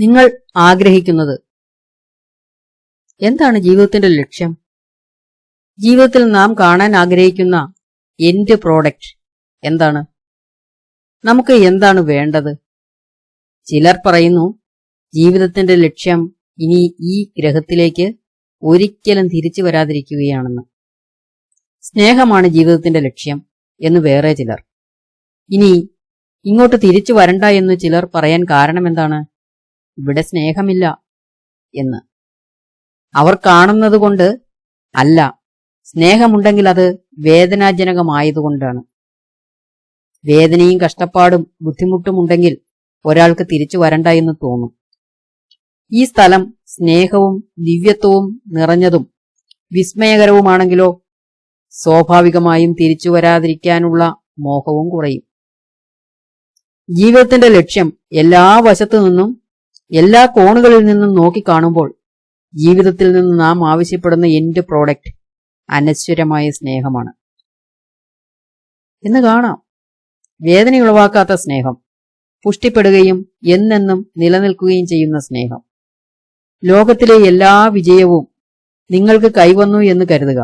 നിങ്ങൾ ആഗ്രഹിക്കുന്നത് എന്താണ്? ജീവിതത്തിന്റെ ലക്ഷ്യം? ജീവിതത്തിൽ നാം കാണാൻ ആഗ്രഹിക്കുന്ന എൻഡ് പ്രോഡക്റ്റ് എന്താണ്? നമുക്ക് എന്താണ് വേണ്ടത്? ചിലർ പറയുന്നു ജീവിതത്തിന്റെ ലക്ഷ്യം ഇനി ഈ ഗ്രഹത്തിലേക്ക് ഒരിക്കലും തിരിച്ചു വരാതിരിക്കുകയാണെന്ന്. സ്നേഹമാണ് ജീവിതത്തിന്റെ ലക്ഷ്യം എന്ന് വേറെ ചിലർ. ഇനി ഇങ്ങോട്ട് തിരിച്ചു വരണ്ട എന്ന് ചിലർ പറയാൻ കാരണം എന്താണ്? ഇവിടെ സ്നേഹമില്ല എന്ന്. അവർ കാണുന്നത് കൊണ്ട് അല്ല, സ്നേഹമുണ്ടെങ്കിൽ അത് വേദനാജനകമായതുകൊണ്ടാണ്. വേദനയും കഷ്ടപ്പാടും ബുദ്ധിമുട്ടും ഉണ്ടെങ്കിൽ ഒരാൾക്ക് തിരിച്ചു വരണ്ട എന്ന് തോന്നും. ഈ സ്ഥലം സ്നേഹവും ദിവ്യത്വവും നിറഞ്ഞതും വിസ്മയകരവുമാണെങ്കിലോ സ്വാഭാവികമായും തിരിച്ചു വരാതിരിക്കാനുള്ള മോഹവും കുറയും. ജീവിതത്തിന്റെ ലക്ഷ്യം എല്ലാ വശത്തു നിന്നും എല്ലാ കോണുകളിൽ നിന്നും നോക്കിക്കാണുമ്പോൾ ജീവിതത്തിൽ നിന്ന് നാം ആവശ്യപ്പെടുന്ന എൻഡ് പ്രോഡക്റ്റ് അനശ്വരമായ സ്നേഹമാണ് എന്ന് കാണാം. വേദനയുളവാക്കാത്ത സ്നേഹം, പുഷ്ടിപ്പെടുകയും എന്നെന്നും നിലനിൽക്കുകയും ചെയ്യുന്ന സ്നേഹം. ലോകത്തിലെ എല്ലാ വിജയവും നിങ്ങൾക്ക് കൈവന്നു എന്ന് കരുതുക.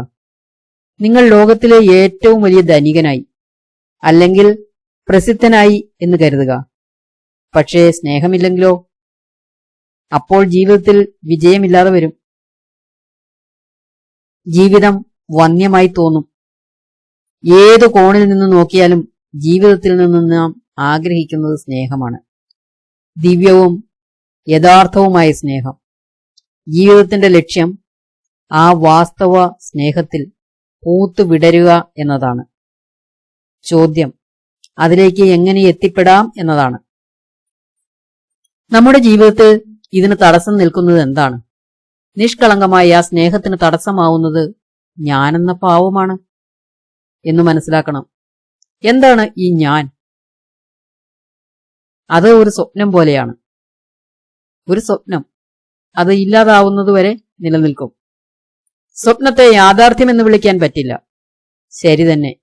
നിങ്ങൾ ലോകത്തിലെ ഏറ്റവും വലിയ ധനികനായി അല്ലെങ്കിൽ പ്രസിദ്ധനായി എന്ന് കരുതുക. പക്ഷേ സ്നേഹമില്ലെങ്കിലോ? അപ്പോൾ ജീവിതത്തിൽ വിജയമില്ലാതെ വരും. ജീവിതം വന്യമായി തോന്നും. ഏതു കോണിൽ നിന്ന് നോക്കിയാലും ജീവിതത്തിൽ നിന്ന് നാം ആഗ്രഹിക്കുന്നത് സ്നേഹമാണ്. ദിവ്യവും യഥാർത്ഥവുമായ സ്നേഹം. ജീവിതത്തിന്റെ ലക്ഷ്യം ആ വാസ്തവ സ്നേഹത്തിൽ പൂത്തു വിടരുക എന്നതാണ്. ചോദ്യം അതിലേക്ക് എങ്ങനെ എത്തിപ്പെടാം എന്നതാണ്. നമ്മുടെ ജീവിതത്തിൽ ഇതിന് തടസ്സം നിൽക്കുന്നത് എന്താണ്? നിഷ്കളങ്കമായ ആ സ്നേഹത്തിന് തടസ്സമാവുന്നത് ഞാനെന്ന പാവമാണ് എന്ന് മനസ്സിലാക്കണം. എന്താണ് ഈ ഞാൻ? അത് ഒരു സ്വപ്നം പോലെയാണ്. ഒരു സ്വപ്നം, അത് ഇല്ലാതാവുന്നതുവരെ നിലനിൽക്കും. സ്വപ്നത്തെ യാഥാർത്ഥ്യമെന്ന് വിളിക്കാൻ പറ്റില്ല, ശരി തന്നെ.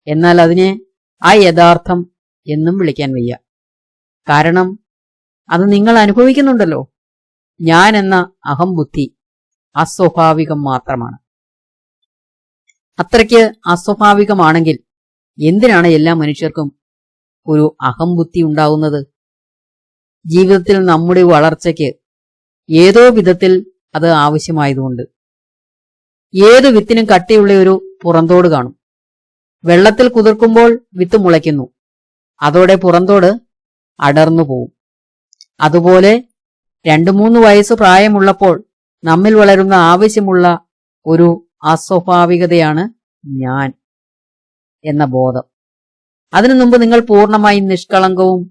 എന്നാൽ അതിനെ ആ യഥാർത്ഥം എന്നും വിളിക്കാൻ വയ്യ. കാരണം അത് നിങ്ങൾ അനുഭവിക്കുന്നുണ്ടല്ലോ. ഞാൻ എന്ന അഹംബുദ്ധി അസ്വാഭാവികം മാത്രമാണ്. അത്രയ്ക്ക് അസ്വാഭാവികമാണെങ്കിൽ എന്തിനാണ് എല്ലാ മനുഷ്യർക്കും ഒരു അഹംബുദ്ധി ഉണ്ടാവുന്നത്? ജീവിതത്തിൽ നമ്മുടെ വളർച്ചയ്ക്ക് ഏതോ വിധത്തിൽ അത് ആവശ്യമായതുകൊണ്ട്. ഏത് വിത്തിനും കട്ടിയുള്ള ഒരു പുറന്തോട് കാണും. വെള്ളത്തിൽ കുതിർക്കുമ്പോൾ വിത്ത് മുളയ്ക്കുന്നു, അതോടെ പുറന്തോട് അടർന്നു പോവും. അതുപോലെ 2-3 വയസ്സ് പ്രായമുള്ളപ്പോൾ നമ്മിൽ വളരുന്ന ആവശ്യമുള്ള ഒരു അസ്വാഭാവികതയാണ് ഞാൻ എന്ന ബോധം. അതിനു മുമ്പ് നിങ്ങൾ പൂർണ്ണമായും നിഷ്കളങ്കവും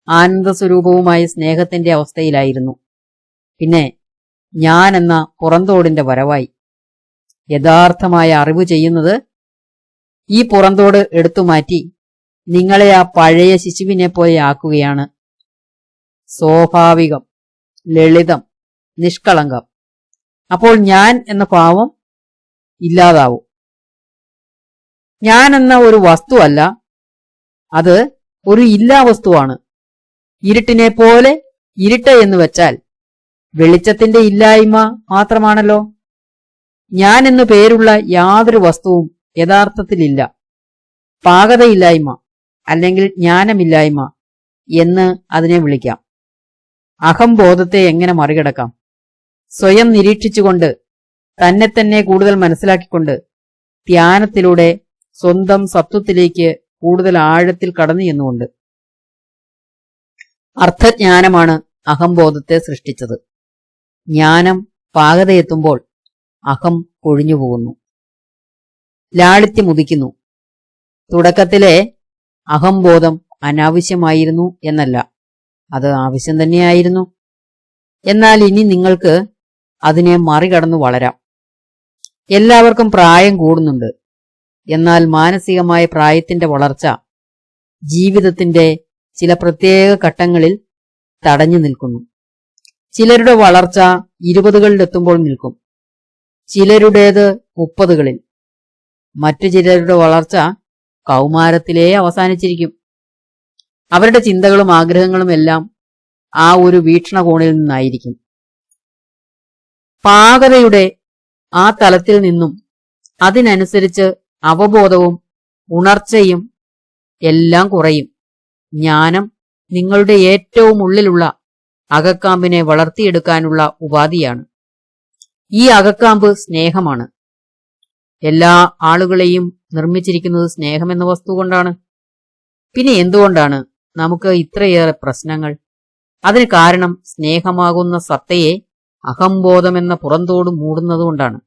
ആനന്ദസ്വരൂപവുമായ സ്നേഹത്തിന്റെ അവസ്ഥയിലായിരുന്നു. പിന്നെ ഞാൻ എന്ന പുറന്തോടിന്റെ വരവായി. യഥാർത്ഥമായ അറിവ് ചെയ്യുന്നത് ഈ പുറന്തോട് എടുത്തുമാറ്റി നിങ്ങളെ ആ പഴയ ശിശുവിനെ പോലെ ആക്കുകയാണ്. സ്വാഭാവികം, ലളിതം, നിഷ്കളങ്കം. അപ്പോൾ ഞാൻ എന്ന ഭാവം ഇല്ലാതാവും. ഞാൻ എന്ന ഒരു വസ്തുവല്ല, അത് ഒരു ഇല്ലാ വസ്തുവാണ്. ഇരുട്ടിനെ പോലെ ഇരുട്ട് എന്ന് വെച്ചാൽ വെളിച്ചത്തിന്റെ ഇല്ലായ്മ മാത്രമാണല്ലോ. ഞാൻ എന്നു പേരുള്ള യാതൊരു വസ്തുവും യഥാർത്ഥത്തിലില്ല. പാകതയില്ലായ്മ അല്ലെങ്കിൽ ജ്ഞാനമില്ലായ്മ എന്ന് അതിനെ വിളിക്കാം. അഹംബോധത്തെ എങ്ങനെ മറികടക്കാം? സ്വയം നിരീക്ഷിച്ചുകൊണ്ട്, തന്നെ തന്നെ കൂടുതൽ മനസ്സിലാക്കിക്കൊണ്ട്, ധ്യാനത്തിലൂടെ സ്വന്തം സത്വത്തിലേക്ക് കൂടുതൽ ആഴത്തിൽ കടന്നു എന്നുകൊണ്ട്. അർത്ഥജ്ഞാനമാണ് അഹംബോധത്തെ സൃഷ്ടിച്ചത്. ജ്ഞാനം പാകതയെത്തുമ്പോൾ അഹം കൊഴിഞ്ഞുപോകുന്നു, ലാളിത്യമുദിക്കുന്നു. തുടക്കത്തിലെ അഹംബോധം അനാവശ്യമായിരുന്നു എന്നല്ല, അത് ആവശ്യം തന്നെയായിരുന്നു. എന്നാൽ ഇനി നിങ്ങൾക്ക് അതിനെ മറികടന്നു വളരാം. എല്ലാവർക്കും പ്രായം കൂടുന്നുണ്ട്. എന്നാൽ മാനസികമായ പ്രായത്തിന്റെ വളർച്ച ജീവിതത്തിന്റെ ചില പ്രത്യേക ഘട്ടങ്ങളിൽ തടഞ്ഞു നിൽക്കുന്നു. ചിലരുടെ വളർച്ച 20കളിലെത്തുമ്പോൾ നിൽക്കും, ചിലരുടേത് 30കളിൽ. മറ്റു ചിലരുടെ വളർച്ച കൗമാരത്തിലേ അവസാനിച്ചിരിക്കും. അവരുടെ ചിന്തകളും ആഗ്രഹങ്ങളും എല്ലാം ആ ഒരു വീക്ഷണകോണിൽ നിന്നായിരിക്കും. പാകതയുടെ ആ തലത്തിൽ നിന്നും അതിനനുസരിച്ച് അവബോധവും ഉണർച്ചയും എല്ലാം കുറയും. ജ്ഞാനം നിങ്ങളുടെ ഏറ്റവും ഉള്ളിലുള്ള അകക്കാമ്പിനെ വളർത്തിയെടുക്കാനുള്ള ഉപാധിയാണ്. ഈ അകക്കാമ്പ് സ്നേഹമാണ്. എല്ലാ ആളുകളെയും നിർമ്മിച്ചിരിക്കുന്നത് സ്നേഹമെന്ന വസ്തു കൊണ്ടാണ്. പിന്നെ എന്തുകൊണ്ടാണ് നമുക്ക് ഇത്രയേറെ പ്രശ്നങ്ങൾ? അതിന് കാരണം സ്നേഹമാകുന്ന സത്തയെ അഹംബോധമെന്ന പുറന്തോട് മൂടുന്നതുകൊണ്ടാണ്.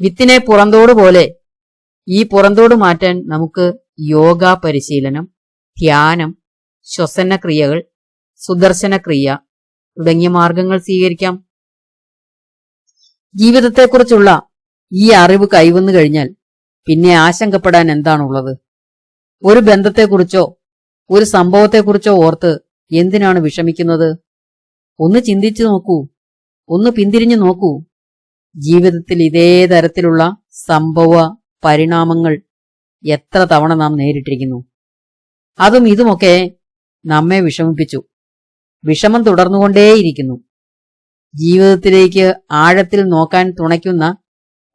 വിത്തിനെ പുറന്തോട് പോലെ ഈ പുറന്തോട് മാറ്റാൻ നമുക്ക് യോഗ പരിശീലനം, ധ്യാനം, ശ്വസനക്രിയകൾ, സുദർശനക്രിയ തുടങ്ങിയ മാർഗങ്ങൾ സ്വീകരിക്കാം. ജീവിതത്തെക്കുറിച്ചുള്ള ഈ അറിവ് കൈവന്നു കഴിഞ്ഞാൽ പിന്നെ ആശങ്കപ്പെടാൻ എന്താണുള്ളത്? ഒരു ബന്ധത്തെക്കുറിച്ചോ ഒരു സംഭവത്തെക്കുറിച്ചോ ഓർത്ത് എന്തിനാണ് വിഷമിക്കുന്നത്? ഒന്ന് ചിന്തിച്ചു നോക്കൂ, ഒന്ന് പിന്തിരിഞ്ഞു നോക്കൂ. ജീവിതത്തിൽ ഇതേ തരത്തിലുള്ള സംഭവ പരിണാമങ്ങൾ എത്ര തവണ നാം നേരിട്ടിരിക്കുന്നു. അതും ഇതുമൊക്കെ നമ്മെ വിഷമിപ്പിച്ചു. വിഷമം തുടർന്നുകൊണ്ടേയിരിക്കുന്നു. ജീവിതത്തിലേക്ക് ആഴത്തിൽ നോക്കാൻ തുണയ്ക്കുന്ന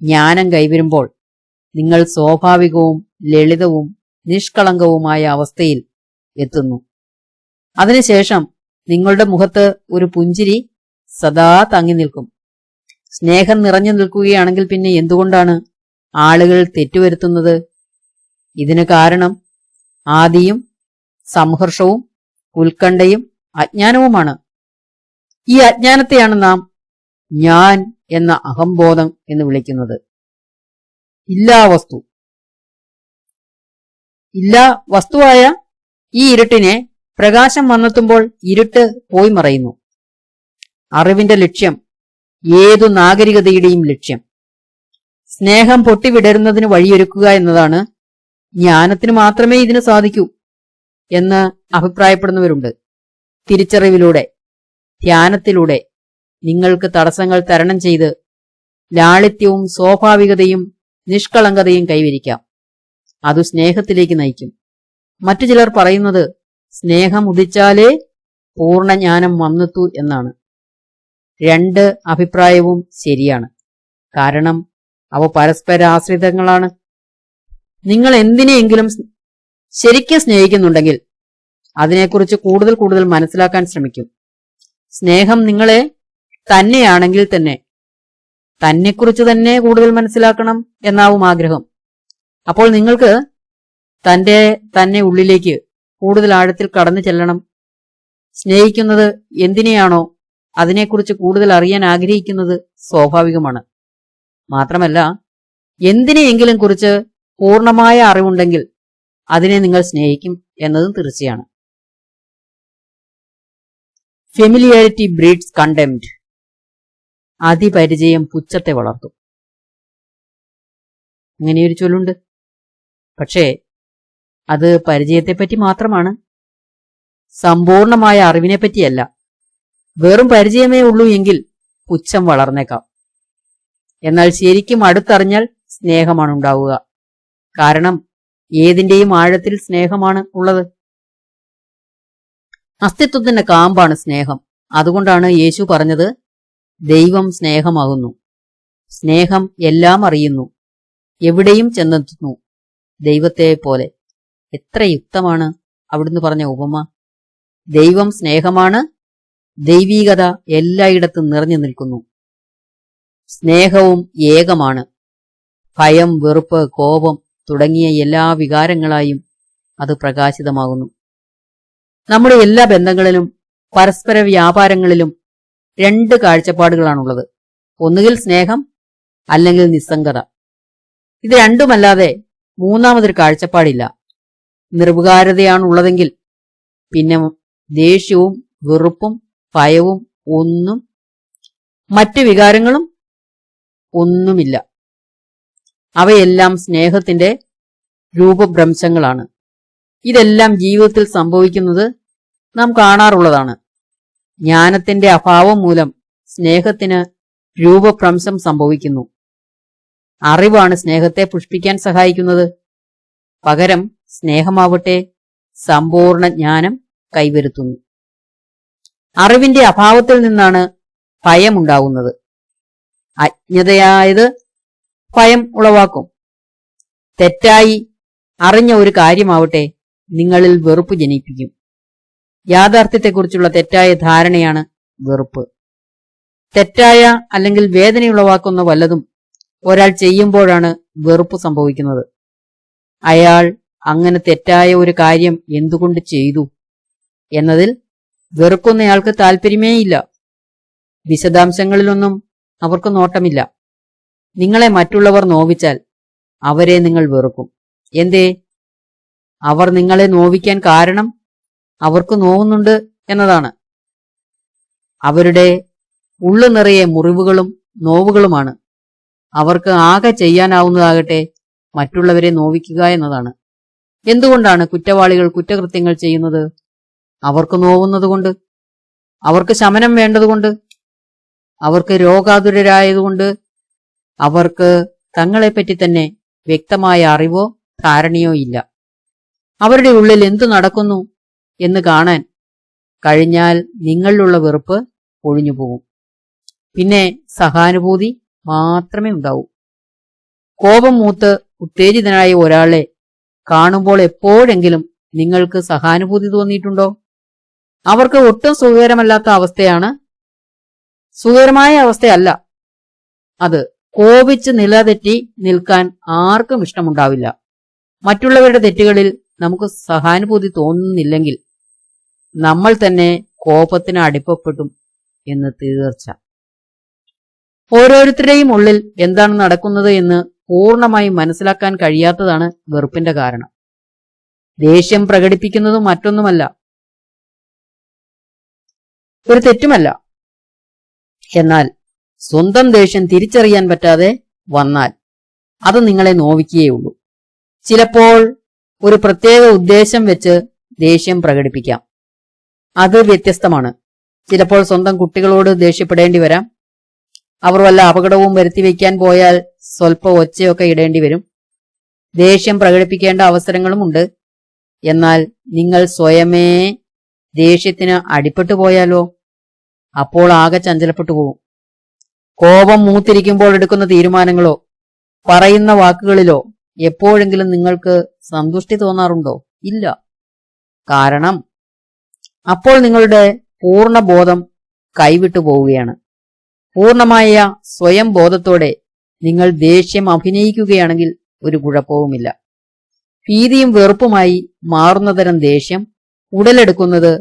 ജ്ഞാനം കൈവരുമ്പോൾ നിങ്ങൾ സ്വാഭാവികവും ലളിതവും നിഷ്കളങ്കവുമായ അവസ്ഥയിൽ എത്തുന്നു. അതിനുശേഷം നിങ്ങളുടെ മുഖത്ത് ഒരു പുഞ്ചിരി സദാ തങ്ങി നിൽക്കും. സ്നേഹം നിറഞ്ഞു നിൽക്കുകയാണെങ്കിൽ പിന്നെ എന്തുകൊണ്ടാണ് ആളുകൾ തെറ്റുവരുത്തുന്നത്? ഇതിന് കാരണം ആദിയും സംഘർഷവും ഉത്കണ്ഠയും അജ്ഞാനവുമാണ്. ഈ അജ്ഞാനത്തെയാണ് നാം ഞാൻ എന്ന അഹംബോധം എന്ന് വിളിക്കുന്നത്. ഇല്ലാ വസ്തുവായ ഈ ഇരുട്ടിനെ പ്രകാശം വന്നെത്തുമ്പോൾ ഇരുട്ട് പോയി മറയുന്നു. അറിവിന്റെ ലക്ഷ്യം, ഏതു നാഗരികതയുടെയും ലക്ഷ്യം, സ്നേഹം പൊട്ടിവിടരുന്നതിന് വഴിയൊരുക്കുക എന്നതാണ്. ജ്ഞാനത്തിന് മാത്രമേ ഇതിന് സാധിക്കൂ എന്ന് അഭിപ്രായപ്പെടുന്നവരുണ്ട്. തിരിച്ചറിവിലൂടെ, ധ്യാനത്തിലൂടെ നിങ്ങൾക്ക് തടസ്സങ്ങൾ തരണം ചെയ്ത് ലാളിത്യവും സ്വാഭാവികതയും നിഷ്കളങ്കതയും കൈവരിക്കാം. അത് സ്നേഹത്തിലേക്ക് നയിക്കും. മറ്റു ചിലർ പറയുന്നത് സ്നേഹം ഉദിച്ചാലേ പൂർണ്ണജ്ഞാനം വന്നെത്തൂ എന്നാണ്. രണ്ട് അഭിപ്രായവും ശരിയാണ്. കാരണം അവ പരസ്പരാശ്രിതങ്ങളാണ്. നിങ്ങൾ എന്തിനെയെങ്കിലും ശരിക്കും സ്നേഹിക്കുന്നുണ്ടെങ്കിൽ അതിനെക്കുറിച്ച് കൂടുതൽ മനസ്സിലാക്കാൻ ശ്രമിക്കും. സ്നേഹം നിങ്ങളെ തന്നെയാണെങ്കിൽ തന്നെ തന്നെക്കുറിച്ച് തന്നെ കൂടുതൽ മനസ്സിലാക്കണം എന്നാവും ആഗ്രഹം. അപ്പോൾ നിങ്ങൾക്ക് തന്നെ ഉള്ളിലേക്ക് കൂടുതൽ ആഴത്തിൽ കടന്നു ചെല്ലണം. സ്നേഹിക്കുന്നത് എന്തിനെയാണോ അതിനെക്കുറിച്ച് കൂടുതൽ അറിയാൻ ആഗ്രഹിക്കുന്നത് സ്വാഭാവികമാണ്. മാത്രമല്ല, എന്തിനെയെങ്കിലും കുറിച്ച് പൂർണ്ണമായ അറിവുണ്ടെങ്കിൽ അതിനെ നിങ്ങൾ സ്നേഹിക്കും എന്നതും തീർച്ചയാണ്. Familiarity breeds കണ്ടെംപ്റ്റ്. അതിപരിചയം പുച്ഛത്തെ വളർത്തും. അങ്ങനെയൊരു ചൊല്ലുണ്ട്. പക്ഷേ അത് പരിചയത്തെപ്പറ്റി മാത്രമാണ്, സമ്പൂർണമായ അറിവിനെപ്പറ്റിയല്ല. വെറും പരിചയമേ ഉള്ളൂ എങ്കിൽ പുച്ഛം വളർന്നേക്കാം. എന്നാൽ ശരിക്കും അടുത്തറിഞ്ഞാൽ സ്നേഹമാണ് ഉണ്ടാവുക. കാരണം ഏതിന്റെയും ആഴത്തിൽ സ്നേഹമാണ് ഉള്ളത്. അസ്തിത്വത്തിന്റെ കാമ്പാണ് സ്നേഹം. അതുകൊണ്ടാണ് യേശു പറഞ്ഞത്, ദൈവം സ്നേഹമാകുന്നു. സ്നേഹം എല്ലാം അറിയുന്നു, എവിടെയും ചെന്നെത്തുന്നു, ദൈവത്തെ പോലെ. എത്ര യുക്തമാണ് അവിടുന്ന് പറഞ്ഞ ഉപമ. ദൈവം സ്നേഹമാണ്, ദൈവീകത എല്ലായിടത്തും നിറഞ്ഞു നിൽക്കുന്നു. സ്നേഹവും ഏകമാണ്. ഭയം, വെറുപ്പ്, കോപം തുടങ്ങിയ എല്ലാ വികാരങ്ങളായും അത് പ്രകാശിതമാകുന്നു. നമ്മുടെ എല്ലാ ബന്ധങ്ങളിലും പരസ്പര വ്യാപാരങ്ങളിലും രണ്ട് കാഴ്ചപ്പാടുകളാണുള്ളത്. ഒന്നുകിൽ സ്നേഹം, അല്ലെങ്കിൽ നിസ്സംഗത. ഇത് രണ്ടുമല്ലാതെ മൂന്നാമതൊരു കാഴ്ചപ്പാടില്ല. നിർവികാരതയാണുള്ളതെങ്കിൽ പിന്നെ ദേഷ്യവും വെറുപ്പും ഭയവും ഒന്നും, മറ്റു വികാരങ്ങളും ഒന്നുമില്ല. അവയെല്ലാം സ്നേഹത്തിന്റെ രൂപഭ്രംശങ്ങളാണ്. ഇതെല്ലാം ജീവിതത്തിൽ സംഭവിക്കുന്നത് നാം കാണാറുള്ളതാണ്. ജ്ഞാനത്തിന്റെ അഭാവം മൂലം സ്നേഹത്തിന് രൂപഭ്രംശം സംഭവിക്കുന്നു. അറിവാണ് സ്നേഹത്തെ പുഷ്പിക്കാൻ സഹായിക്കുന്നത്. പകരം സ്നേഹമാവട്ടെ സമ്പൂർണ്ണ ജ്ഞാനം കൈവരുത്തുന്നു. അറിവിന്റെ അഭാവത്തിൽ നിന്നാണ് ഭയമുണ്ടാകുന്നത്. അജ്ഞതയായത് ഭയം ഉളവാക്കും. തെറ്റായി അറിഞ്ഞ ഒരു കാര്യമാവട്ടെ നിങ്ങളിൽ വെറുപ്പ് ജനിപ്പിക്കും. യാഥാർത്ഥ്യത്തെക്കുറിച്ചുള്ള തെറ്റായ ധാരണയാണ് വെറുപ്പ്. തെറ്റായ അല്ലെങ്കിൽ വേദനയുളവാക്കുന്ന വല്ലതും ഒരാൾ ചെയ്യുമ്പോഴാണ് വെറുപ്പ് സംഭവിക്കുന്നത്. അയാൾ അങ്ങനെ തെറ്റായ ഒരു കാര്യം എന്തുകൊണ്ട് ചെയ്തു എന്നതിൽ വെറുക്കുന്നയാൾക്ക് താല്പര്യമേയില്ല. വിശദാംശങ്ങളിലൊന്നും അവർക്ക് നോട്ടമില്ല. നിങ്ങളെ മറ്റുള്ളവർ നോവിച്ചാൽ അവരെ നിങ്ങൾ വെറുക്കും. എന്തേ? അവർ നിങ്ങളെ നോവിക്കാൻ കാരണം അവർക്ക് നോവുന്നുണ്ട് എന്നതാണ്. അവരുടെ ഉള്ളു നിറയെ മുറിവുകളും നോവുകളുമാണ്. അവർക്ക് ആകെ ചെയ്യാനാവുന്നതാകട്ടെ മറ്റുള്ളവരെ നോവിക്കുക എന്നതാണ്. എന്തുകൊണ്ടാണ് കുറ്റവാളികൾ കുറ്റകൃത്യങ്ങൾ ചെയ്യുന്നത്? അവർക്ക് നോവുന്നതുകൊണ്ട്, അവർക്ക് ശമനം വേണ്ടതുകൊണ്ട്, അവർക്ക് രോഗാതുരരായതുകൊണ്ട്, അവർക്ക് തങ്ങളെപ്പറ്റി തന്നെ വ്യക്തമായ അറിവോ ധാരണയോ ഇല്ല. അവരുടെ ഉള്ളിൽ എന്തു നടക്കുന്നു എന്ന് കാണാൻ കഴിഞ്ഞാൽ നിങ്ങളിലുള്ള വെറുപ്പ് ഒഴിഞ്ഞുപോകും. പിന്നെ സഹാനുഭൂതി മാത്രമേ ഉണ്ടാവൂ. കോപം മൂത്ത് ഉത്തേജിതനായ ഒരാളെ കാണുമ്പോൾ എപ്പോഴെങ്കിലും നിങ്ങൾക്ക് സഹാനുഭൂതി തോന്നിയിട്ടുണ്ടോ? അവർക്ക് ഒട്ടും സുഖകരമല്ലാത്ത അവസ്ഥയാണ്. സുഖകരമായ അവസ്ഥയല്ല അത്. കോപിച്ച് നിലതെറ്റി നിൽക്കാൻ ആർക്കും ഇഷ്ടമുണ്ടാവില്ല. മറ്റുള്ളവരുടെ തെറ്റുകളിൽ നമുക്ക് സഹാനുഭൂതി തോന്നുന്നില്ലെങ്കിൽ നമ്മൾ തന്നെ കോപത്തിന് അടിമപ്പെടും എന്ന് തീർച്ച. ഓരോരുത്തരുടെയും ഉള്ളിൽ എന്താണ് നടക്കുന്നത് എന്ന് പൂർണ്ണമായും മനസ്സിലാക്കാൻ കഴിയാത്തതാണ് വെറുപ്പിന്റെ കാരണം. ദേഷ്യം പ്രകടിപ്പിക്കുന്നത് മറ്റൊന്നുമല്ല, ഒരു തെറ്റുമല്ല. എന്നാൽ സ്വന്തം ദേഷ്യം തിരിച്ചറിയാൻ പറ്റാതെ വന്നാൽ അത് നിങ്ങളെ നോവിക്കുകയുള്ളൂ. ചിലപ്പോൾ ഒരു പ്രത്യേക ഉദ്ദേശം വെച്ച് ദേഷ്യം പ്രകടിപ്പിക്കാം. അത് വ്യത്യസ്തമാണ്. ചിലപ്പോൾ സ്വന്തം കുട്ടികളോട് ദേഷ്യപ്പെടേണ്ടി വരാം. അവർ വല്ല അപകടവും വരുത്തി വയ്ക്കാൻ പോയാൽ സ്വല്പം ഒച്ചയൊക്കെ ഇടേണ്ടി വരും. ദേഷ്യം പ്രകടിപ്പിക്കേണ്ട അവസരങ്ങളും ഉണ്ട്. എന്നാൽ നിങ്ങൾ സ്വയമേ ദേഷ്യത്തിന് അടിപ്പെട്ടു പോയാലോ? അപ്പോൾ ആകെ ചഞ്ചലപ്പെട്ടു പോകും. കോപം മൂത്തിരിക്കുമ്പോൾ എടുക്കുന്ന തീരുമാനങ്ങളോ പറയുന്ന വാക്കുകളിലോ എപ്പോഴെങ്കിലും നിങ്ങൾക്ക് സന്തുഷ്ടി തോന്നാറുണ്ടോ? ഇല്ല. കാരണം അപ്പോൾ നിങ്ങളുടെ പൂർണ്ണ ബോധം കൈവിട്ടു പോവുകയാണ്. പൂർണ്ണമായ സ്വയം ബോധത്തോടെ നിങ്ങൾ ദേഷ്യം അഭിനയിക്കുകയാണെങ്കിൽ ഒരു കുഴപ്പവുമില്ല. ഭീതിയും വെറുപ്പുമായി മാറുന്നതരം ദേഷ്യം ഉടലെടുക്കുന്നത്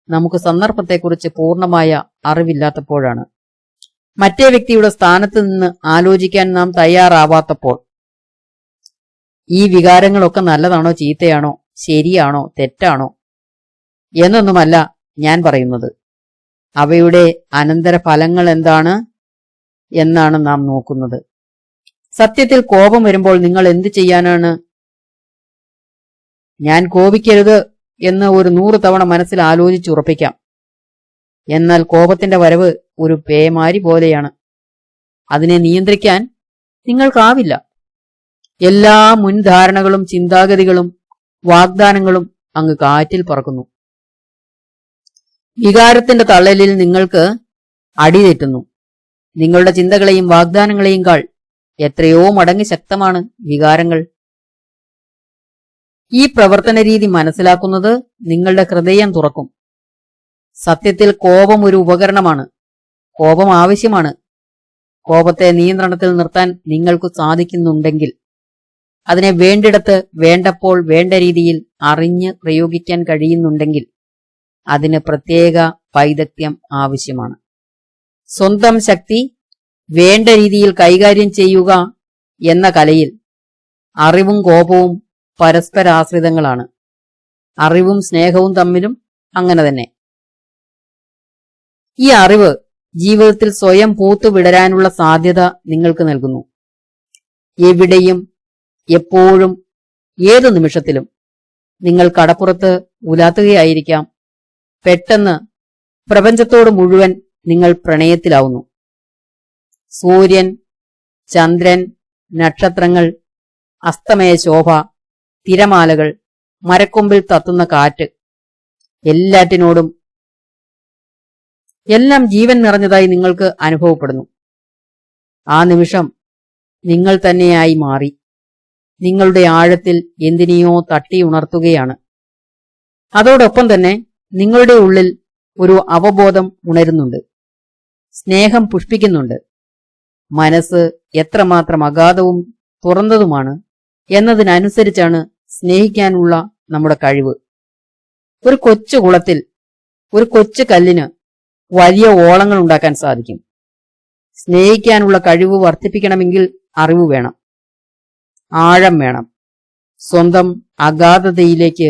നമുക്ക് സന്ദർഭത്തെക്കുറിച്ച് പൂർണ്ണമായ അറിവില്ലാത്തപ്പോഴാണ്. മറ്റേ വ്യക്തിയുടെ സ്ഥാനത്ത് നിന്ന് ആലോചിക്കാൻ നാം തയ്യാറാവാത്തപ്പോൾ. ഈ വികാരങ്ങളൊക്കെ നല്ലതാണോ ചീത്തയാണോ ശരിയാണോ തെറ്റാണോ എന്നൊന്നുമല്ല ഞാൻ പറയുന്നത്. അവയുടെ അനന്തരഫലങ്ങൾ എന്താണ് എന്നാണ് നാം നോക്കുന്നത്. സത്യത്തിൽ കോപം വരുമ്പോൾ നിങ്ങൾ എന്തു ചെയ്യാനാണ്? ഞാൻ കോപിക്കരുത് എന്ന് ഒരു 100 തവണ മനസ്സിൽ ആലോചിച്ചുറപ്പിക്കാം. എന്നാൽ കോപത്തിന്റെ വരവ് ഒരു പേമാരി പോലെയാണ്. അതിനെ നിയന്ത്രിക്കാൻ നിങ്ങൾക്കാവില്ല. എല്ലാ മുൻധാരണകളും ചിന്താഗതികളും വാഗ്ദാനങ്ങളും അങ്ങ് കാറ്റിൽ പറക്കുന്നു. വികാരത്തിന്റെ തള്ളലിൽ നിങ്ങൾക്ക് അടിതെറ്റുന്നു. നിങ്ങളുടെ ചിന്തകളെയും വാഗ്ദാനങ്ങളെയും കാൾ എത്രയോ മടങ്ങ് ശക്തമാണ് വികാരങ്ങൾ. ഈ പ്രവർത്തന രീതി മനസ്സിലാക്കുന്നത് നിങ്ങളുടെ ഹൃദയം തുറക്കും. സത്യത്തിൽ കോപം ഒരു ഉപകരണമാണ്. കോപം ആവശ്യമാണ്. കോപത്തെ നിയന്ത്രണത്തിൽ നിർത്താൻ നിങ്ങൾക്ക് സാധിക്കുന്നുണ്ടെങ്കിൽ, അതിനെ വേണ്ടിടത്ത് വേണ്ടപ്പോൾ വേണ്ട രീതിയിൽ അറിഞ്ഞ് പ്രയോഗിക്കാൻ കഴിയുന്നുണ്ടെങ്കിൽ അതിന് പ്രത്യേക വൈദഗ്ധ്യം ആവശ്യമാണ്. സ്വന്തം ശക്തി വേണ്ട രീതിയിൽ കൈകാര്യം ചെയ്യുക എന്ന കലയിൽ അറിവും കോപവും പരസ്പരാശ്രിതങ്ങളാണ്. അറിവും സ്നേഹവും തമ്മിലും അങ്ങനെ തന്നെ. ഈ അറിവ് ജീവിതത്തിൽ സ്വയം പൂത്തു വിടരാനുള്ള സാധ്യത നിങ്ങൾക്ക് നൽകുന്നു. എവിടെയും എപ്പോഴും ഏതു നിമിഷത്തിലും നിങ്ങൾ കടപ്പുറത്ത് ഉലാത്തുകയായിരിക്കാം. പെട്ടെന്ന് പ്രപഞ്ചത്തോട് മുഴുവൻ നിങ്ങൾ പ്രണയത്തിലാവുന്നു. സൂര്യൻ, ചന്ദ്രൻ, നക്ഷത്രങ്ങൾ, അസ്തമയ ശോഭ, തിരമാലകൾ, മരക്കൊമ്പിൽ തത്തുന്ന കാറ്റ്, എല്ലാറ്റിനോടും എല്ലാം ജീവൻ നിറഞ്ഞതായി നിങ്ങൾക്ക് അനുഭവപ്പെടുന്നു. ആ നിമിഷം നിങ്ങൾ തന്നെയായി മാറി നിങ്ങളുടെ ആഴത്തിൽ എന്തിനെയോ തട്ടി ഉണർത്തുകയാണ്. അതോടൊപ്പം തന്നെ നിങ്ങളുടെ ഉള്ളിൽ ഒരു അവബോധം ഉണരുന്നുണ്ട്. സ്നേഹം പുഷ്പിക്കുന്നുണ്ട്. മനസ്സ് എത്രമാത്രം അഗാധവും തുറന്നതുമാണ് എന്നതിനനുസരിച്ചാണ് സ്നേഹിക്കാനുള്ള നമ്മുടെ കഴിവ്. ഒരു കൊച്ചു കുളത്തിൽ ഒരു കൊച്ചു കല്ലിന് വലിയ ഓളങ്ങൾ ഉണ്ടാക്കാൻ സാധിക്കും. സ്നേഹിക്കാനുള്ള കഴിവ് വർദ്ധിപ്പിക്കണമെങ്കിൽ അറിവ് വേണം, ആഴം വേണം, സ്വന്തം അഗാധതയിലേക്ക്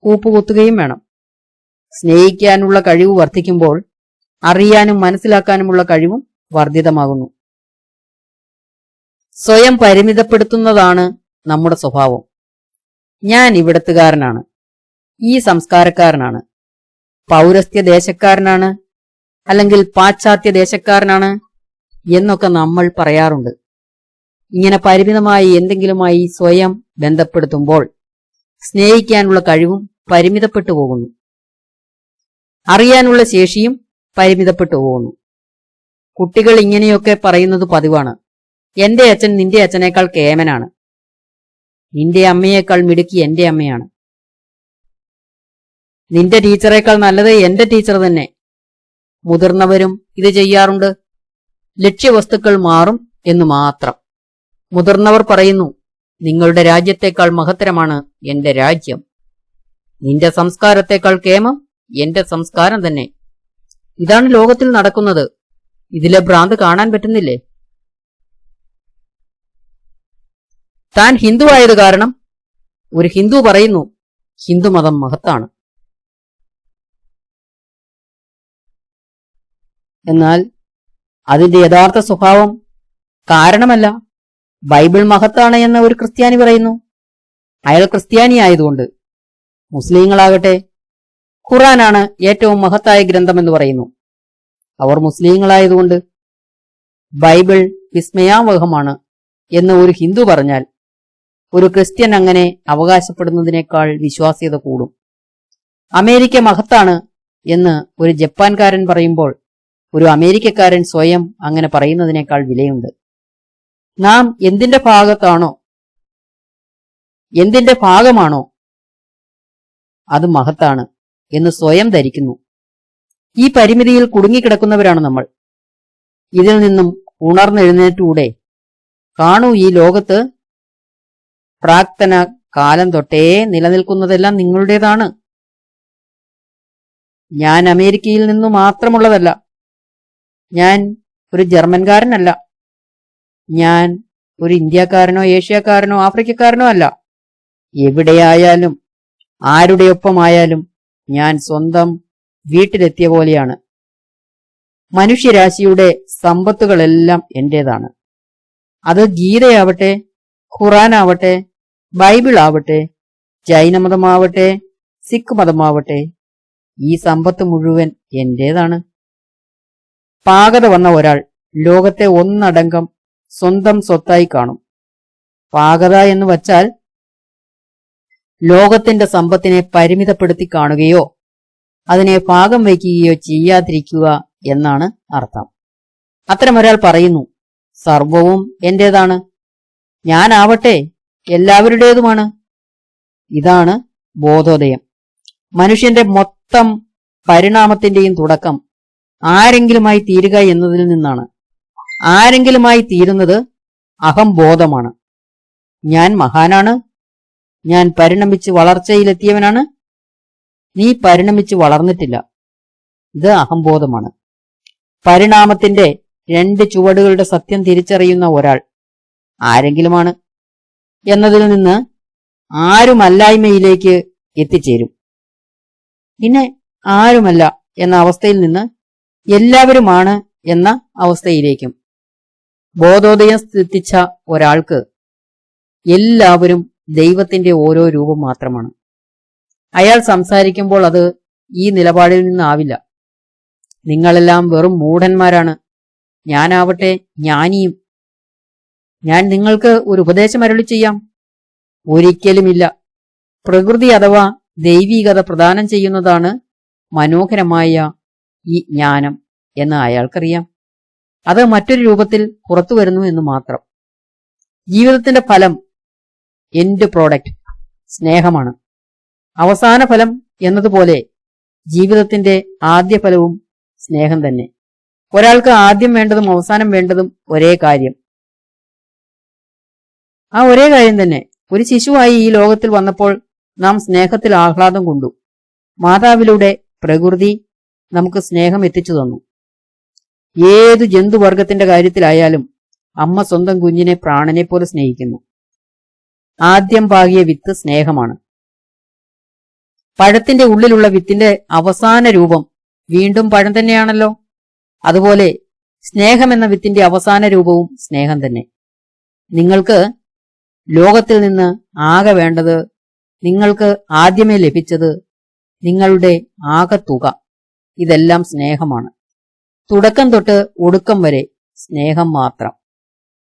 കൂപ്പുകുത്തുകയും വേണം. സ്നേഹിക്കാനുള്ള കഴിവ് വർദ്ധിക്കുമ്പോൾ അറിയാനും മനസ്സിലാക്കാനുമുള്ള കഴിവും വർദ്ധിതമാകുന്നു. സ്വയം പരിമിതപ്പെടുത്തുന്നതാണ് നമ്മുടെ സ്വഭാവം. ഞാൻ ഇവിടത്തുകാരനാണ്, ഈ സംസ്കാരക്കാരനാണ്, പൗരസ്ത്യ ദേശക്കാരനാണ്, അല്ലെങ്കിൽ പാശ്ചാത്യ ദേശക്കാരനാണ് എന്നൊക്കെ നമ്മൾ പറയാറുണ്ട്. ഇങ്ങനെ പരിമിതമായി എന്തെങ്കിലുമായി സ്വയം ബന്ധപ്പെടുത്തുമ്പോൾ സ്നേഹിക്കാനുള്ള കഴിവും പരിമിതപ്പെട്ടു പോകുന്നു. അറിയാനുള്ള ശേഷിയും പരിമിതപ്പെട്ടു പോകുന്നു. കുട്ടികൾ ഇങ്ങനെയൊക്കെ പറയുന്നത് പതിവാണ്. എന്റെ അച്ഛൻ നിന്റെ അച്ഛനേക്കാൾ കേമനാണ്, നിന്റെ അമ്മയേക്കാൾ മിടുക്കി എന്റെ അമ്മയാണ്, നിന്റെ ടീച്ചറേക്കാൾ നല്ലത് എന്റെ ടീച്ചർ തന്നെ. മുതിർന്നവരും ഇത് ചെയ്യാറുണ്ട്. ലക്ഷ്യവസ്തുക്കൾ മാറും എന്നു മാത്രം. മുതിർന്നവർ പറയുന്നു, നിങ്ങളുടെ രാജ്യത്തേക്കാൾ മഹത്തരമാണ് എന്റെ രാജ്യം, നിന്റെ സംസ്കാരത്തേക്കാൾ കേമം എന്റെ സംസ്കാരം തന്നെ. ഇതാണ് ലോകത്തിൽ നടക്കുന്നത്. ഇതിലെ ഭ്രാന്ത് കാണാൻ പറ്റുന്നില്ലേ? താൻ ഹിന്ദു ആയത് കാരണം ഒരു ഹിന്ദു പറയുന്നു ഹിന്ദുമതം മഹത്താണ്. എന്നാൽ അതിന്റെ യഥാർത്ഥ സ്വഭാവം കാരണമല്ല. ബൈബിൾ മഹത്താണ് എന്ന് ഒരു ക്രിസ്ത്യാനി പറയുന്നു, അയാൾ ക്രിസ്ത്യാനി ആയതുകൊണ്ട്. മുസ്ലിങ്ങളാകട്ടെ ഖുർആനാണ് ഏറ്റവും മഹത്തായ ഗ്രന്ഥമെന്ന് പറയുന്നു, അവർ മുസ്ലിങ്ങളായതുകൊണ്ട്. ബൈബിൾ വിസ്മയാവഹമാണ് എന്ന് ഒരു ഹിന്ദു പറഞ്ഞാൽ ഒരു ക്രിസ്ത്യൻ അങ്ങനെ അവകാശപ്പെടുന്നതിനേക്കാൾ വിശ്വാസ്യത കൂടും. അമേരിക്ക മഹത്താണ് എന്ന് ഒരു ജപ്പാൻകാരൻ പറയുമ്പോൾ ഒരു അമേരിക്കക്കാരൻ സ്വയം അങ്ങനെ പറയുന്നതിനേക്കാൾ വിലയുണ്ട്. നാം എന്തിന്റെ ഭാഗമാണോ അത് മഹത്താണ് എന്ന് സ്വയം ധരിക്കുന്നു. ഈ പരിമിതിയിൽ കുടുങ്ങിക്കിടക്കുന്നവരാണ് നമ്മൾ. ഇതിൽ നിന്നും ഉണർന്നെഴുന്നേറ്റൂടെ? കാണൂ, ഈ ലോകത്ത് പ്രാക്തന കാലം തൊട്ടേ നിലനിൽക്കുന്നതെല്ലാം നിങ്ങളുടേതാണ്. ഞാൻ അമേരിക്കയിൽ നിന്നു മാത്രമുള്ളതല്ല, ഞാൻ ഒരു ജർമ്മൻകാരനല്ല, ഞാൻ ഒരു ഇന്ത്യക്കാരനോ ഏഷ്യക്കാരനോ ആഫ്രിക്കക്കാരനോ അല്ല. എവിടെയായാലും ആരുടെയൊപ്പമായാലും ഞാൻ സ്വന്തം വീട്ടിലെത്തിയ പോലെയാണ്. മനുഷ്യരാശിയുടെ സമ്പത്തുകളെല്ലാം എന്റേതാണ്. അത് ഗീതയാവട്ടെ, ഖുറാനാവട്ടെ, ബൈബിൾ ആവട്ടെ, ജൈനമതമാവട്ടെ, സിഖ് മതമാവട്ടെ, ഈ സമ്പത്ത് മുഴുവൻ എന്റേതാണ്. പാകത വന്ന ഒരാൾ ലോകത്തെ ഒന്നടങ്കം സ്വന്തം സ്വത്തായി കാണും. പാകത എന്ന് വച്ചാൽ ലോകത്തിന്റെ സമ്പത്തിനെ പരിമിതപ്പെടുത്തി കാണുകയോ അതിനെ ഭാഗം വയ്ക്കുകയോ ചെയ്യാതിരിക്കുക എന്നാണ് അർത്ഥം. അത്തരമൊരാൾ പറയുന്നു, സർവവും എന്റേതാണ്, ഞാനാവട്ടെ എല്ലാവരുടേതുമാണ്. ഇതാണ് ബോധോദയം. മനുഷ്യന്റെ മൊത്തം പരിണാമത്തിന്റെയും തുടക്കം ആരെങ്കിലുമായി തീരുക എന്നതിൽ നിന്നാണ്. ആരെങ്കിലുമായി തീരുന്നത് അഹംബോധമാണ്. ഞാൻ മഹാനാണ്, ഞാൻ പരിണമിച്ച് വളർച്ചയിലെത്തിയവനാണ്. നീ പരിണമിച്ച് വളർന്നിട്ടില്ല. ഇത് അഹംബോധമാണ്. പരിണാമത്തിന്റെ 2 ചുവടുകളുടെ സത്യം തിരിച്ചറിയുന്ന ഒരാൾ ആരെങ്കിലുമാണ് എന്നതിൽ നിന്ന് ആരുമല്ലായ്മയിലേക്ക് എത്തിച്ചേരും. പിന്നെ ആരുമല്ല എന്ന അവസ്ഥയിൽ നിന്ന് എല്ലാവരുമാണ് എന്ന അവസ്ഥയിലേക്കും. ബോധോദയം സിദ്ധിച്ച ഒരാൾക്ക് എല്ലാവരും ദൈവത്തിന്റെ ഓരോ രൂപം മാത്രമാണ്. അയാൾ സംസാരിക്കുമ്പോൾ അത് ഈ നിലപാടിൽ നിന്നാവില്ല. നിങ്ങളെല്ലാം വെറും മൂഢന്മാരാണ്, ഞാനാവട്ടെ ജ്ഞാനിയും. ഞാൻ നിങ്ങൾക്ക് ഒരു ഉപദേശം അരുളി ചെയ്യാം? ഒരിക്കലുമില്ല. പ്രകൃതി അഥവാ ദൈവീകത പ്രദാനം ചെയ്യുന്നതാണ് മനോഹരമായ ഈ ജ്ഞാനം എന്ന് അയാൾക്കറിയാം. അത് മറ്റൊരു രൂപത്തിൽ പുറത്തു വരുന്നു എന്ന് മാത്രം. ജീവിതത്തിന്റെ ഫലം, എൻഡ് പ്രോഡക്റ്റ്, സ്നേഹമാണ്. അവസാന ഫലം എന്നതുപോലെ ജീവിതത്തിന്റെ ആദ്യ ഫലവും സ്നേഹം തന്നെ. ഒരാൾക്ക് ആദ്യം വേണ്ടതും അവസാനം വേണ്ടതും ഒരേ കാര്യം. ആ ഒരേ കാര്യം തന്നെ. ഒരു ശിശുവായി ഈ ലോകത്തിൽ വന്നപ്പോൾ നാം സ്നേഹത്തിൽ ആഹ്ലാദം കൊണ്ടു. മാതാവിലൂടെ പ്രകൃതി നമുക്ക് സ്നേഹം എത്തിച്ചു തന്നു. ഏതു ജന്തുവർഗത്തിന്റെ കാര്യത്തിലായാലും അമ്മ സ്വന്തം കുഞ്ഞിനെ പ്രാണനെ പോലെ സ്നേഹിക്കുന്നു. ആദ്യം പാകിയ വിത്ത് സ്നേഹമാണ്. പഴത്തിന്റെ ഉള്ളിലുള്ള വിത്തിന്റെ അവസാന രൂപം വീണ്ടും പഴം തന്നെയാണല്ലോ. അതുപോലെ സ്നേഹം എന്ന വിത്തിന്റെ അവസാന രൂപവും സ്നേഹം തന്നെ. നിങ്ങൾക്ക് ലോകത്തിൽ നിന്ന് ആകെ വേണ്ടത്, നിങ്ങൾക്ക് ആദ്യമേ ലഭിച്ചത്, നിങ്ങളുടെ ആകെത്തുക, ഇതെല്ലാം സ്നേഹമാണ്. തുടക്കം തൊട്ട് ഒടുക്കം വരെ സ്നേഹം മാത്രം.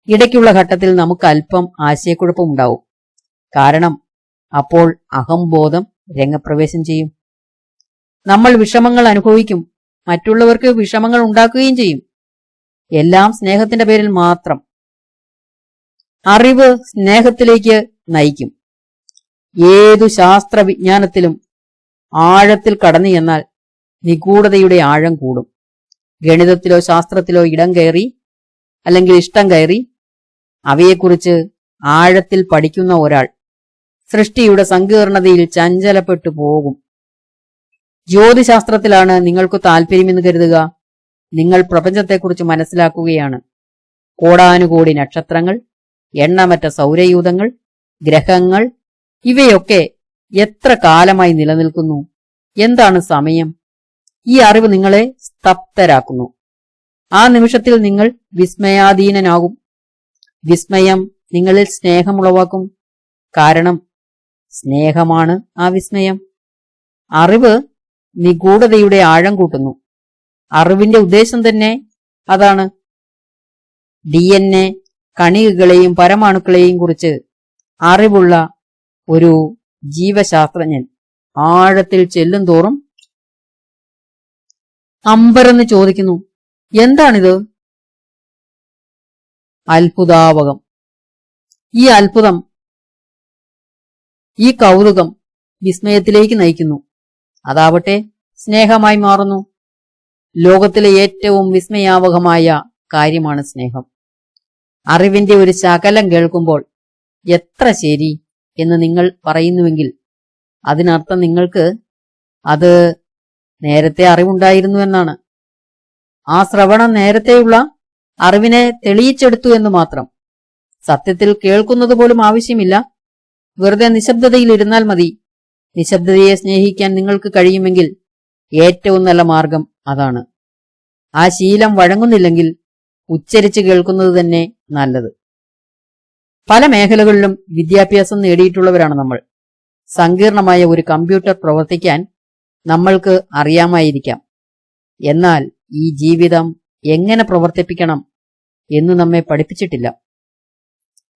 ഇടയ്ക്കുള്ള ഘട്ടത്തിൽ നമുക്ക് അല്പം ആശയക്കുഴപ്പമുണ്ടാവും. കാരണം അപ്പോൾ അഹംബോധം രംഗപ്രവേശം ചെയ്യും. നമ്മൾ വിഷമങ്ങൾ അനുഭവിക്കും, മറ്റുള്ളവർക്ക് വിഷമങ്ങൾ ഉണ്ടാക്കുകയും ചെയ്യും. എല്ലാം സ്നേഹത്തിന്റെ പേരിൽ മാത്രം. അറിവ് സ്നേഹത്തിലേക്ക് നയിക്കും. ഏതു ശാസ്ത്രവിജ്ഞാനത്തിലും ആഴത്തിൽ കടന്നു ചെന്നാൽ നിഗൂഢതയുടെ ആഴം കൂടും. ഗണിതത്തിലോ ശാസ്ത്രത്തിലോ ഇടം കയറി അല്ലെങ്കിൽ ഇഷ്ടം കയറി അവയെക്കുറിച്ച് ആഴത്തിൽ പഠിക്കുന്ന ഒരാൾ സൃഷ്ടിയുടെ സങ്കീർണതയിൽ ചഞ്ചലപ്പെട്ടു പോകും. ജ്യോതിശാസ്ത്രത്തിലാണ് നിങ്ങൾക്ക് താല്പര്യമെന്ന് കരുതുക. നിങ്ങൾ പ്രപഞ്ചത്തെക്കുറിച്ച് മനസ്സിലാക്കുകയാണ്. കോടാനുകോടി നക്ഷത്രങ്ങൾ, എണ്ണമറ്റ സൗരയൂഥങ്ങൾ, ഗ്രഹങ്ങൾ, ഇവയൊക്കെ എത്ര കാലമായി നിലനിൽക്കുന്നു? എന്താണ് സമയം? ഈ അറിവ് നിങ്ങളെ സ്തബ്ധരാക്കുന്നു. ആ നിമിഷത്തിൽ നിങ്ങൾ വിസ്മയാധീനനാകും. വിസ്മയം നിങ്ങളിൽ സ്നേഹമുളവാക്കും. കാരണം സ്നേഹമാണ് ആ വിസ്മയം. അറിവ് നിഗൂഢതയുടെ ആഴം കൂട്ടുന്നു. അറിവിന്റെ ഉദ്ദേശം തന്നെ അതാണ്. DNA കണികകളെയും പരമാണുക്കളെയും കുറിച്ച് അറിവുള്ള ഒരു ജീവശാസ്ത്രജ്ഞൻ ആഴത്തിൽ ചെല്ലും തോറും അമ്പരന്ന് ചോദിക്കുന്നു, എന്താണിത്? അത്ഭുതാവകം. ഈ അത്ഭുതം, ഈ കൗതുകം വിസ്മയത്തിലേക്ക് നയിക്കുന്നു. അതാവട്ടെ സ്നേഹമായി മാറുന്നു. ലോകത്തിലെ ഏറ്റവും വിസ്മയാവഹമായ കാര്യമാണ് സ്നേഹം. അറിവിന്റെ ഒരു ശകലം കേൾക്കുമ്പോൾ എത്ര ശരി എന്ന് നിങ്ങൾ പറയുന്നുവെങ്കിൽ അതിനർത്ഥം നിങ്ങൾക്ക് അത് നേരത്തെ അറിവുണ്ടായിരുന്നു എന്നാണ്. ആ ശ്രവണം നേരത്തെയുള്ള അറിവിനെ തെളിയിച്ചെടുത്തു എന്ന് മാത്രം. സത്യത്തിൽ കേൾക്കുന്നത് പോലും ആവശ്യമില്ല. വെറുതെ നിശബ്ദതയിൽ മതി. നിശബ്ദതയെ സ്നേഹിക്കാൻ നിങ്ങൾക്ക് കഴിയുമെങ്കിൽ ഏറ്റവും നല്ല മാർഗം അതാണ്. ആ ശീലം വഴങ്ങുന്നില്ലെങ്കിൽ ഉച്ചരിച്ച് കേൾക്കുന്നത് തന്നെ നല്ലത്. പല മേഖലകളിലും വിദ്യാഭ്യാസം നേടിയിട്ടുള്ളവരാണ് നമ്മൾ. സങ്കീർണമായ ഒരു കമ്പ്യൂട്ടർ പ്രവർത്തിക്കാൻ നമ്മൾക്ക് അറിയാമായിരിക്കാം. എന്നാൽ ഈ ജീവിതം എങ്ങനെ പ്രവർത്തിപ്പിക്കണം എന്ന് നമ്മെ പഠിപ്പിച്ചിട്ടില്ല.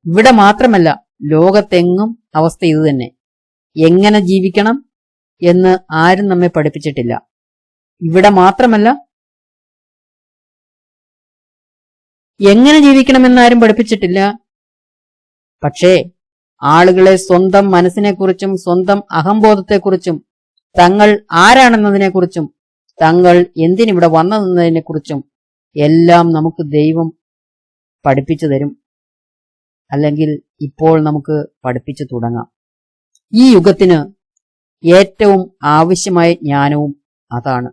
ഇവിടെ മാത്രമല്ല, ലോകത്തെങ്ങും അവസ്ഥ ഇതുതന്നെ. എങ്ങനെ ജീവിക്കണം എന്ന് ആരും നമ്മെ പഠിപ്പിച്ചിട്ടില്ല. ഇവിടെ മാത്രമല്ല, എങ്ങനെ ജീവിക്കണമെന്ന് ആരും പഠിപ്പിച്ചിട്ടില്ല. പക്ഷേ ആളുകളെ സ്വന്തം മനസ്സിനെക്കുറിച്ചും സ്വന്തം അഹംബോധത്തെക്കുറിച്ചും തങ്ങൾ ആരാണെന്നതിനെക്കുറിച്ചും തങ്ങൾ എന്തിനിവിടെ വന്നതെന്നതിനെക്കുറിച്ചും എല്ലാം നമുക്ക് ദൈവം പഠിപ്പിച്ചു തരും. അല്ലെങ്കിൽ ഇപ്പോൾ നമുക്ക് പഠിപ്പിച്ചു തുടങ്ങാം. ഈ യുഗത്തിന് ഏറ്റവും ആവശ്യമായ ജ്ഞാനവും അതാണ്.